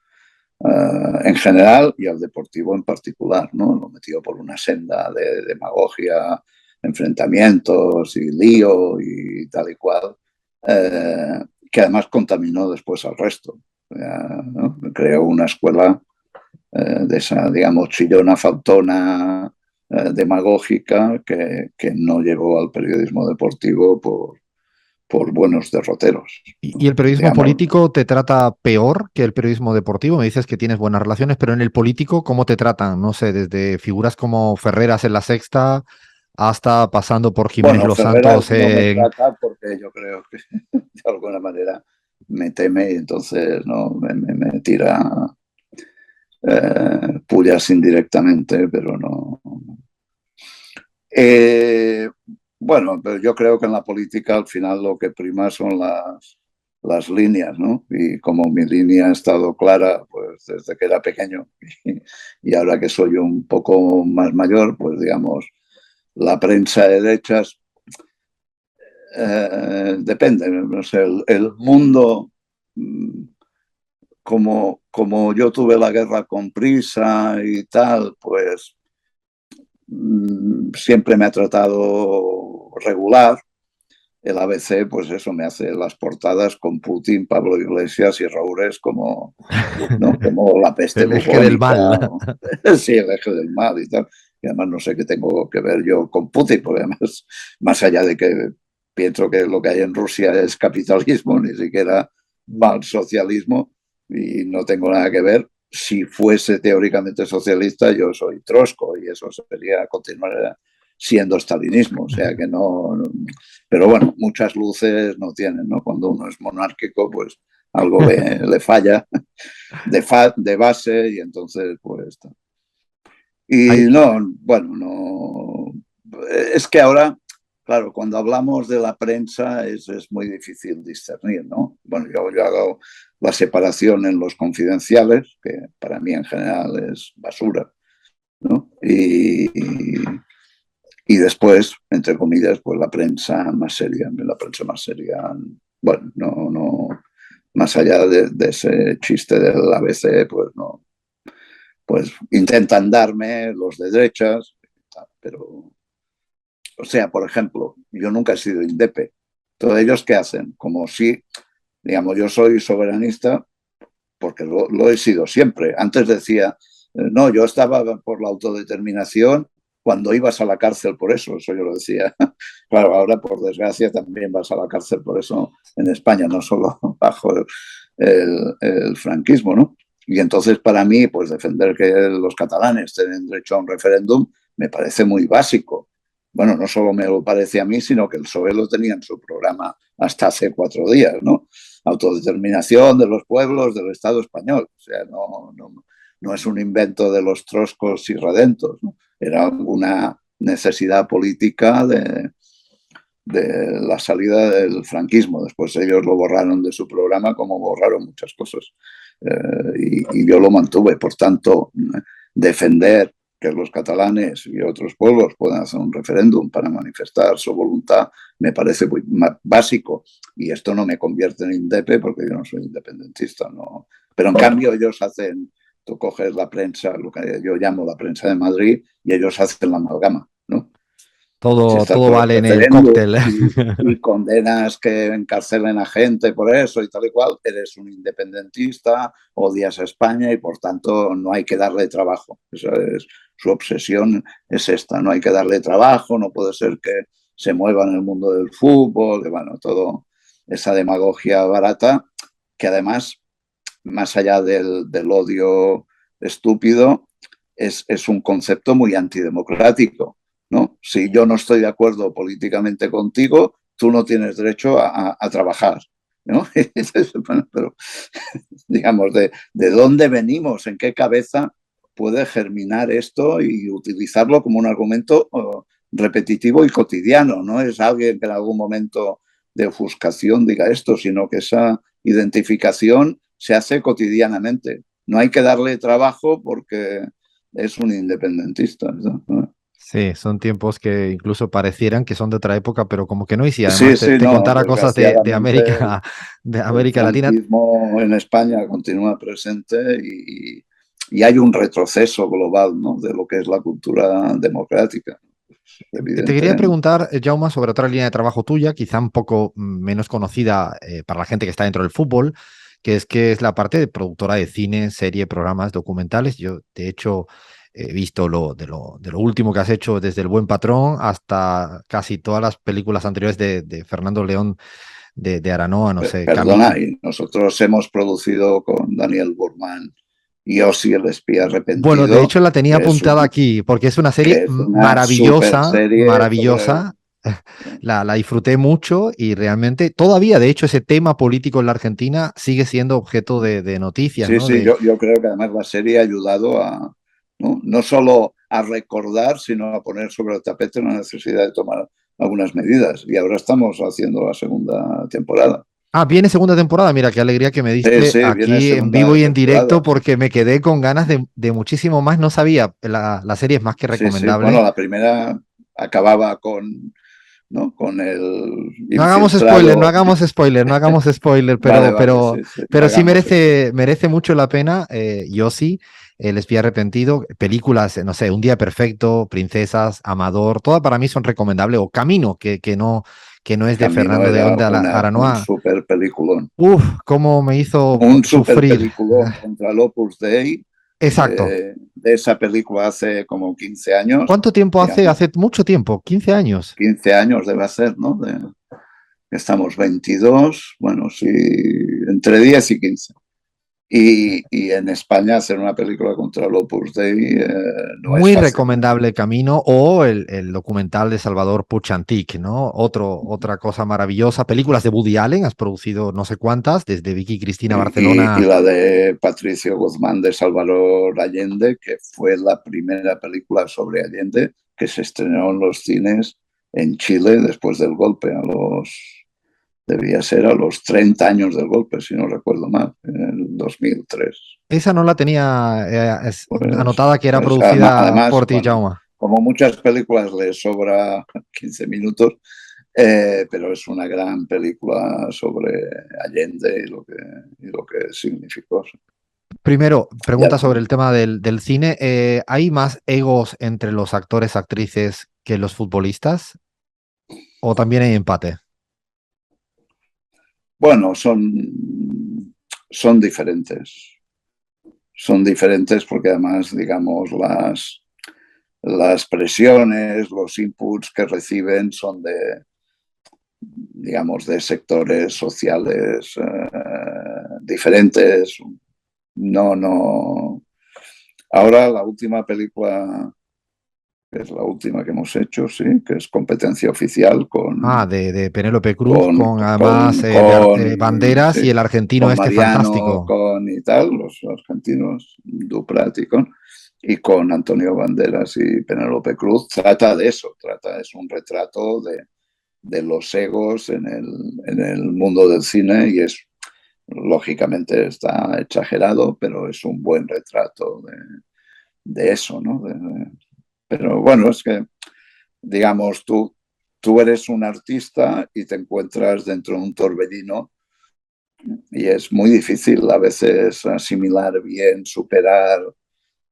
en general y al deportivo en particular, ¿no? Lo metió por una senda de demagogia, enfrentamientos y lío y tal y cual, que además contaminó después al resto. ¿No? Creó una escuela de esa, digamos, chillona, faltona, demagógica, que no llegó al periodismo deportivo por buenos derroteros. ¿Y el periodismo Digamos, político te trata peor que el periodismo deportivo? Me dices que tienes buenas relaciones, pero en el político, ¿cómo te tratan? No sé, desde figuras como Ferreras en La Sexta hasta pasando por Jiménez bueno, Los Ferreras Santos no me en... trata porque yo creo que de alguna manera me teme y entonces no me tira pullas indirectamente, pero no. Eh, bueno, pero yo creo que en la política al final lo que prima son las líneas, ¿no? Y como mi línea ha estado clara pues desde que era pequeño y ahora que soy un poco más mayor, pues digamos, la prensa de derechas depende, no sé, el mundo, como yo tuve la guerra con prisa y tal, pues siempre me ha tratado regular. El ABC, pues eso, me hace las portadas con Putin, Pablo Iglesias y Roures como, ¿no? Como la peste el eje del bubónica, mal. ¿no? Sí, el eje del mal y tal. Y además no sé qué tengo que ver yo con Putin, porque además, más allá de que pienso que lo que hay en Rusia es capitalismo, ni siquiera mal socialismo, y no tengo nada que ver. Si fuese teóricamente socialista, yo soy trosco y eso sería continuar siendo estalinismo, o sea que no, pero bueno, muchas luces no tienen, ¿no? Cuando uno es monárquico, pues algo le falla de base y entonces, pues... Y Hay, no, bueno, no... Es que ahora, claro, cuando hablamos de la prensa es muy difícil discernir, ¿no? Bueno, yo hago la separación en los confidenciales, que para mí en general es basura, ¿no? Y después, entre comillas, pues la prensa más seria, bueno, no, más allá de ese chiste del ABC, pues no, pues intentan darme los de derechas, pero, o sea, por ejemplo, yo nunca he sido indepe. Todos ellos, ¿qué hacen? Como si, digamos, yo soy soberanista porque lo he sido siempre. Antes decía, no, yo estaba por la autodeterminación cuando ibas a la cárcel por eso yo lo decía. Claro, ahora por desgracia también vas a la cárcel por eso en España, no solo bajo el franquismo, ¿no? Y entonces para mí, pues defender que los catalanes tienen derecho a un referéndum me parece muy básico. Bueno, no solo me lo parece a mí, sino que el PSOE lo tenía en su programa hasta hace 4 días, ¿no? Autodeterminación de los pueblos del Estado español. O sea, no es un invento de los troscos y redentos, ¿no? Era una necesidad política de la salida del franquismo. Después ellos lo borraron de su programa, como borraron muchas cosas. Y yo lo mantuve. Por tanto, defender que los catalanes y otros pueblos puedan hacer un referéndum para manifestar su voluntad me parece muy básico. Y esto no me convierte en indepe porque yo no soy independentista. No. Pero en cambio ellos hacen, tú coges la prensa, lo que yo llamo la prensa de Madrid, y ellos hacen la amalgama, ¿no? Si Todo, estás todo por el vale en el referéndum cóctel. y condenas que encarcelen a gente por eso y tal y cual, eres un independentista, odias a España y por tanto no hay que darle trabajo. Esa es su obsesión, es esta, no hay que darle trabajo, no puede ser que se mueva en el mundo del fútbol, y bueno, todo esa demagogia barata que además, más allá del odio estúpido, es un concepto muy antidemocrático, ¿no? Si yo no estoy de acuerdo políticamente contigo, tú no tienes derecho a trabajar, ¿no? Bueno, pero, digamos, de dónde venimos, en qué cabeza puede germinar esto y utilizarlo como un argumento repetitivo y cotidiano. No es alguien que en algún momento de ofuscación diga esto, sino que esa identificación se hace cotidianamente. No hay que darle trabajo porque es un independentista, ¿no? Sí, son tiempos que incluso parecieran que son de otra época, pero como que no. Y si además Sí, te, sí, te no, contara cosas de desgraciadamente América, de el América Latina. franquismo en España continúa presente y hay un retroceso global, ¿no?, de lo que es la cultura democrática. Es Te quería evidente. preguntar, Jaume, sobre otra línea de trabajo tuya, quizá un poco menos conocida para la gente que está dentro del fútbol, que es la parte de productora de cine, serie, programas, documentales. Yo, de hecho, he visto de lo último que has hecho, desde El Buen Patrón hasta casi todas las películas anteriores de Fernando León de Aranoa, no sé, Perdona, y nosotros hemos producido con Daniel Burman y Ossi el espía Bueno, de arrepentido, hecho la tenía apuntada aquí, porque es una serie que es una super maravillosa, serie sobre... maravillosa. La disfruté mucho y realmente todavía, de hecho, ese tema político en la Argentina sigue siendo objeto de noticias, Sí, ¿no? sí, yo creo que además la serie ha ayudado a, no solo a recordar, sino a poner sobre el tapete la necesidad de tomar algunas medidas. Y ahora estamos haciendo la segunda temporada. Viene segunda temporada. Mira, qué alegría que me Sí, diste sí, viene aquí en vivo segunda y en directo temporada. porque me quedé con ganas de muchísimo más. No sabía, la serie es más que Sí, sí. Bueno, recomendable. la primera acababa con, ¿no?, con el No hagamos spoiler, no infiltrado. hagamos spoiler, no hagamos spoiler, Vale, pero, vale, pero, sí, sí, no pero sí hagamos spoiler. merece mucho la pena. Yo sí, El espía arrepentido, películas, no sé, Un día perfecto, Princesas, Amador, todas para mí son recomendables. O Camino, que no es de Camino Fernando era León de un Aranoa. super peliculón. Uf, cómo me hizo Un super sufrir. peliculón contra el Opus Dei Exacto. de esa película hace como 15 años, ¿Cuánto tiempo hace? digamos, Hace mucho tiempo, 15 años. 15 años debe ser, ¿no? Estamos 22, bueno, sí, entre 10 y 15. Y en España hacer una película contra el Opus Dei no es Muy fácil. recomendable Camino o el documental de Salvador Puig Antich, ¿no? Otra cosa maravillosa. Películas de Woody Allen, has producido no sé cuántas, desde Vicky Cristina Y Barcelona. la de Patricio Guzmán de Salvador Allende, que fue la primera película sobre Allende que se estrenó en los cines en Chile después del golpe, debía ser a los 30 años del golpe, si no recuerdo mal, en el 2003. Esa no la tenía Pues, anotada que era pues producida además, por ti, bueno, Jaume. como muchas películas le sobra 15 minutos, pero es una gran película sobre Allende y lo que significó. Primero, Ya, pregunta sobre el tema del cine. ¿Hay más egos entre los actores, actrices que los futbolistas? ¿O también hay empate? bueno, son diferentes. Son diferentes porque además, digamos, las presiones, los inputs que reciben son digamos, de sectores sociales diferentes. No, no. Ahora la última película, que es la última que hemos hecho, sí, que es Competencia Oficial De Penélope Cruz, con, con además con, con, Banderas y sí, el argentino con este Mariano, fantástico. con y tal, los argentinos, Duprat y con Antonio Banderas y Penélope Cruz, trata de eso, es un retrato de los egos en el mundo del cine y es, lógicamente está exagerado, pero es un buen retrato de eso, ¿no? Pero bueno, es que, digamos, tú eres un artista y te encuentras dentro de un torbellino y es muy difícil a veces asimilar bien, superar,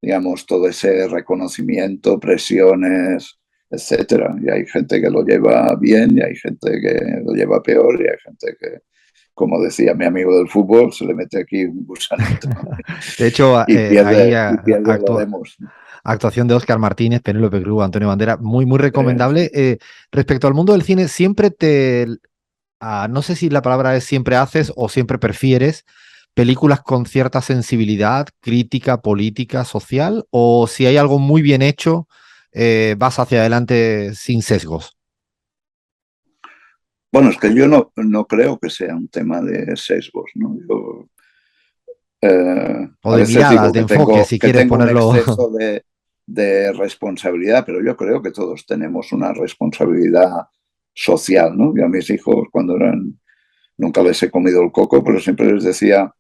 digamos, todo ese reconocimiento, presiones, etcétera. Y hay gente que lo lleva bien y hay gente que lo lleva peor y hay gente que, como decía mi amigo del fútbol, se le mete aquí un gusanito De hecho, y pierde lo demos. actuación de Óscar Martínez, Penélope Cruz, Antonio Bandera, muy, muy recomendable. Sí. Respecto al mundo del cine, siempre no sé si la palabra es siempre haces o siempre prefieres películas con cierta sensibilidad, crítica, política, social, o si hay algo muy bien hecho, vas hacia adelante sin sesgos. Bueno, es que yo no creo que sea un tema de sesgos, ¿no? Yo O a de veces miradas, digo de enfoque, si que quieres tengo un ponerlo. exceso de responsabilidad, pero yo creo que todos tenemos una responsabilidad social, ¿no? Yo a mis hijos cuando eran, nunca les he comido el coco, pero siempre les decía,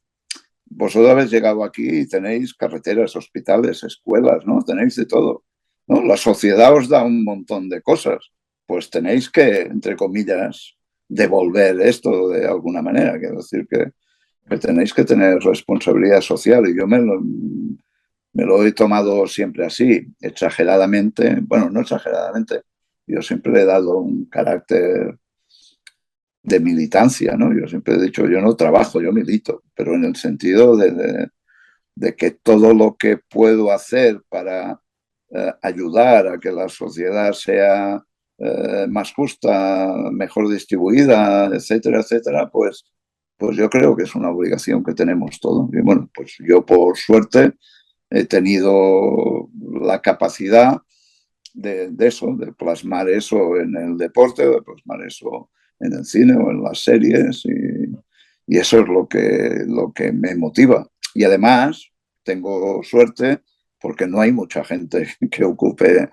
vosotros habéis llegado aquí y tenéis carreteras, hospitales, escuelas, ¿no? Tenéis de todo, ¿no? La sociedad os da un montón de cosas, pues tenéis que, entre comillas, devolver esto de alguna manera. Quiero decir que tenéis que tener responsabilidad social y yo me lo he tomado siempre así, exageradamente, bueno, no exageradamente, yo siempre le he dado un carácter de militancia, ¿no? Yo siempre he dicho, yo no trabajo, yo milito, pero en el sentido de que todo lo que puedo hacer para ayudar a que la sociedad sea más justa, mejor distribuida, etcétera, etcétera, pues yo creo que es una obligación que tenemos todos. Y bueno, pues yo por suerte he tenido la capacidad eso, de plasmar eso en el deporte, de plasmar eso en el cine o en las series y eso es lo que me motiva. Y además tengo suerte porque no hay mucha gente que ocupe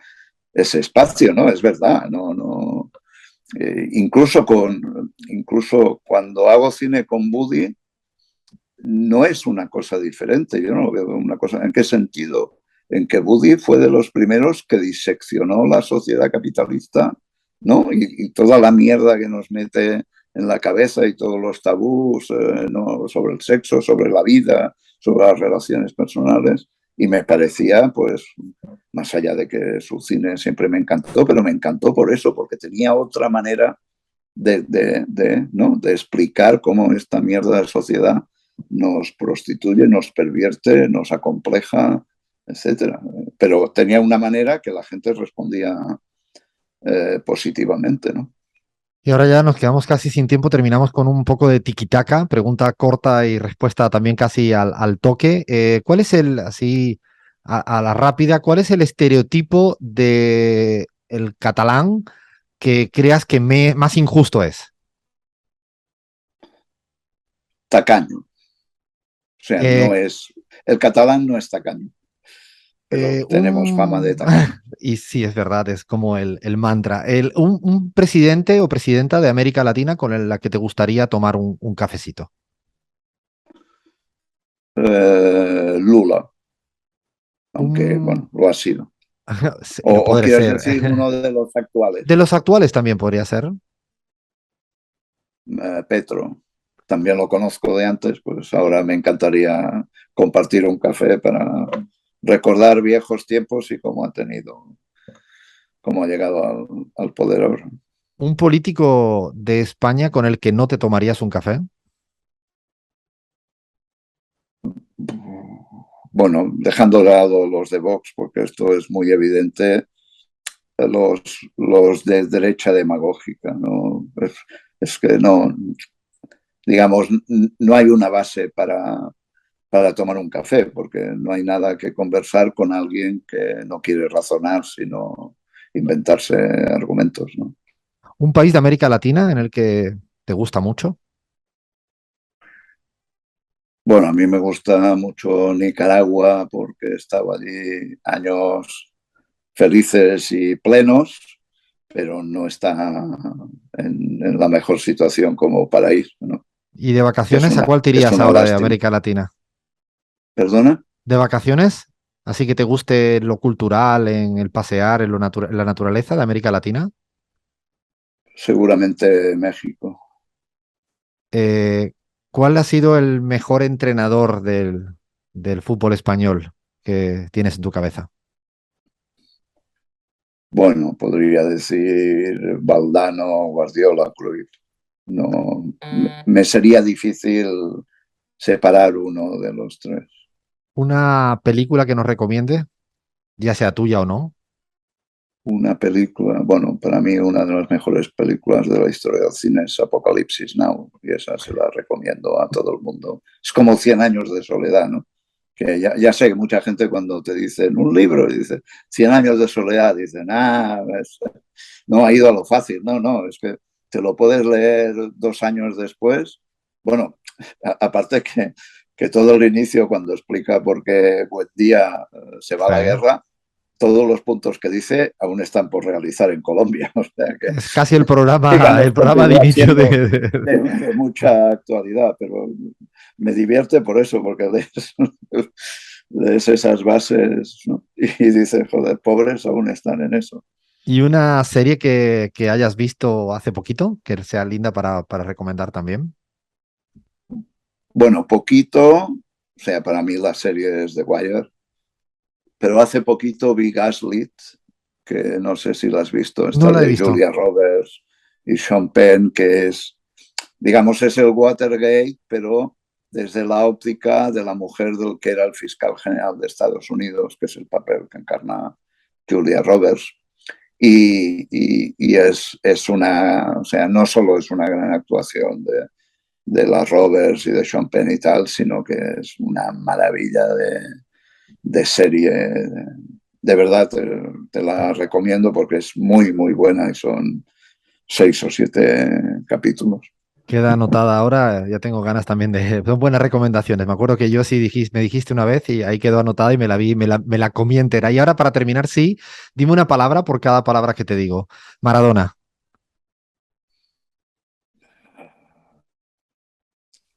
ese espacio, ¿no? Es verdad, no. Incluso cuando hago cine con Woody, no es una cosa diferente. Yo no lo veo una cosa. ¿En qué sentido? En que Woody fue de los primeros que diseccionó la sociedad capitalista, ¿no? Y toda la mierda que nos mete en la cabeza y todos los tabús, ¿no? Sobre el sexo, sobre la vida, sobre las relaciones personales. Y me parecía, pues, más allá de que su cine siempre me encantó, pero me encantó por eso, porque tenía otra manera ¿no? de explicar cómo esta mierda de sociedad nos prostituye, nos pervierte, nos acompleja, etcétera. Pero tenía una manera que la gente respondía positivamente, ¿no? Y ahora ya nos quedamos casi sin tiempo, terminamos con un poco de tiquitaca, pregunta corta y respuesta también casi al toque. ¿Cuál es así, a la rápida, cuál es el estereotipo de el catalán que creas que más injusto es? Tacaño. O sea, Eh, no es. El catalán no es tacaño, pero tenemos fama de tacaño. y sí, es verdad, es como el mantra. Un presidente o presidenta de América Latina con la que te gustaría tomar un cafecito. Lula, aunque, Un, bueno, lo ha sido. y no O puede quieres ser. decir uno de los De actuales, los actuales también podría ser. Petro. También lo conozco de antes, pues ahora me encantaría compartir un café para recordar viejos tiempos y cómo ha llegado al poder ahora. Un político de España con el que no te tomarías un café. Bueno, dejando de lado los de Vox, porque esto es muy evidente, los, los de derecha demagógica, ¿no? Es que no, digamos, no hay una base para tomar un café, porque no hay nada que conversar con alguien que no quiere razonar, sino inventarse argumentos, ¿no? Un país de América Latina en el que te gusta mucho. Bueno, a mí me gusta mucho Nicaragua porque he estado allí años felices y plenos, pero no está en la mejor situación como para ir, ¿no? ¿Y de Que vacaciones a cuál te es irías una ahora de lástima. América Latina? ¿Perdona? ¿De vacaciones? Así que te guste lo cultural, en el pasear, en en la naturaleza de América Latina. Seguramente México. Eh, ¿Cuál ha sido el mejor entrenador del fútbol español que tienes en tu cabeza? Bueno, podría decir Valdano, Guardiola, Cruyff. No, me sería difícil separar uno de los tres. ¿Una película que nos recomiende, ya sea tuya o no? Una película, bueno, para mí una de las mejores películas de la historia del cine es Apocalipsis Now, y esa se la recomiendo a todo el mundo. Es como Cien años de soledad, ¿no? Que ya sé que mucha gente cuando te dicen un libro, y dice Cien años de soledad, dicen, no ha ido a lo fácil. No, no, es que te lo puedes leer 2 años después. Bueno, aparte que todo el inicio, cuando explica por qué Buendía se va a Sí. la guerra, todos los puntos que dice aún están por realizar en Colombia. O sea que, Es casi digamos, el programa de continúa inicio siendo de mucha actualidad, pero me divierte por eso, porque lees esas bases, ¿no? Y dices, joder, pobres aún están en eso. ¿Y una serie que hayas visto hace poquito, que sea linda para recomendar también? Bueno, poquito, o sea, para mí la serie es The Wire, pero hace poquito vi Gaslit, que no sé si la has visto, No esta la he de visto. Julia Roberts y Sean Penn, que es, digamos, es el Watergate, pero desde la óptica de la mujer del que era el fiscal general de Estados Unidos, que es el papel que encarna Julia Roberts. Y es una, o sea, no solo es una gran actuación de las Roberts y de Sean Penn y tal, sino que es una maravilla de serie. De verdad, te la recomiendo porque es muy, muy buena y son 6 o 7 capítulos. Queda anotada ahora, ya tengo ganas también de... Son buenas recomendaciones. Me acuerdo que yo sí me dijiste una vez y ahí quedó anotada y me la vi, me la comí entera. Y ahora para terminar, sí, dime una palabra por cada palabra que te digo. Maradona.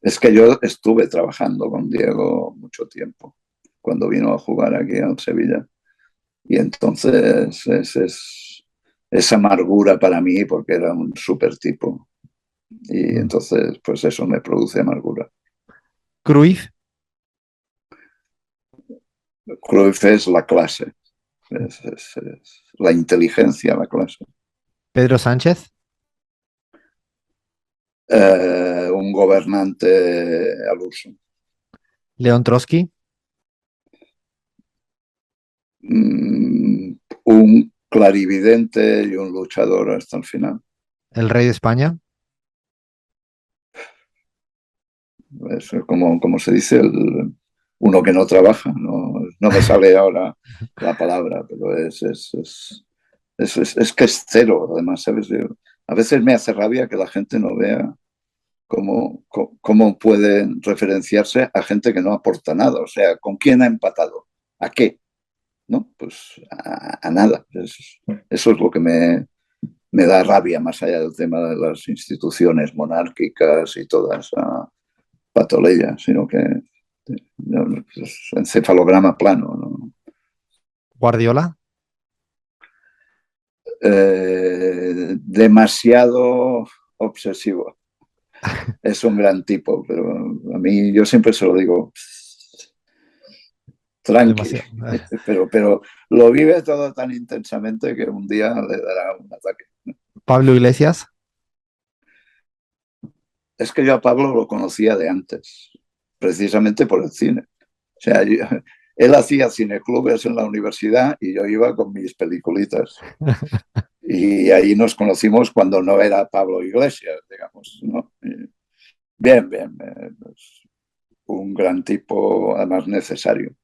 Es que yo estuve trabajando con Diego mucho tiempo, cuando vino a jugar aquí al Sevilla. Y entonces es amargura para mí porque era un súper tipo. Y Mm. entonces, pues eso me produce amargura. Cruyff. Cruyff es la clase, es la inteligencia, la clase. Pedro Sánchez. Un gobernante al uso. León Trotsky. Un clarividente y un luchador hasta el final. El rey de España. Es como se dice, uno que no trabaja. No me sale ahora la palabra, pero es que es cero, además, ¿sabes? A veces me hace rabia que la gente no vea cómo pueden referenciarse a gente que no aporta nada. O sea, ¿con quién ha empatado? ¿A qué? ¿No? Pues a nada. Eso es lo que me da rabia, más allá del tema de las instituciones monárquicas y toda esa patoleya, sino que no, es encefalograma plano. ¿No? Guardiola. Demasiado obsesivo. Es un gran tipo, pero a mí yo siempre se lo digo, tranqui, Demasiado. pero lo vive todo tan intensamente que un día le dará un ataque. Pablo Iglesias. Es que yo a Pablo lo conocía de antes, precisamente por el cine. O sea, él hacía cineclubes en la universidad y yo iba con mis peliculitas. Y ahí nos conocimos cuando no era Pablo Iglesias, digamos. ¿No? Bien, bien. Pues, un gran tipo, además necesario.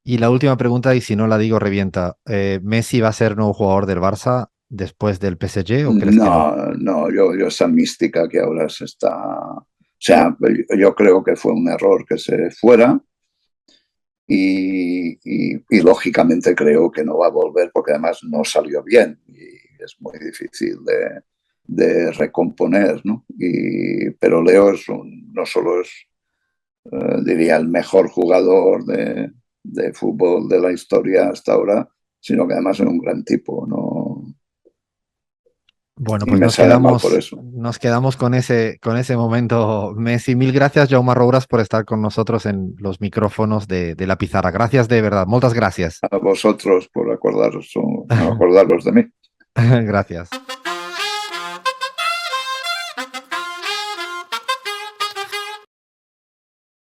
Y la última pregunta, y si no la digo, revienta. ¿Messi va a ser nuevo jugador del Barça después del PSG o crees que no? No, no, yo esa mística que ahora se está... O sea, yo creo que fue un error que se fuera y lógicamente creo que no va a volver porque además no salió bien y es muy difícil de recomponer, ¿no? Pero Leo no solo es, diría, el mejor jugador de fútbol de la historia hasta ahora, sino que además es un gran tipo, ¿no? Bueno, Y pues me sabe mal por eso. nos quedamos con ese momento, Messi. Mil gracias, Jaume Rouras, por estar con nosotros en los micrófonos de la pizarra. Gracias de verdad, muchas gracias. A vosotros por acordaros de mí. Gracias.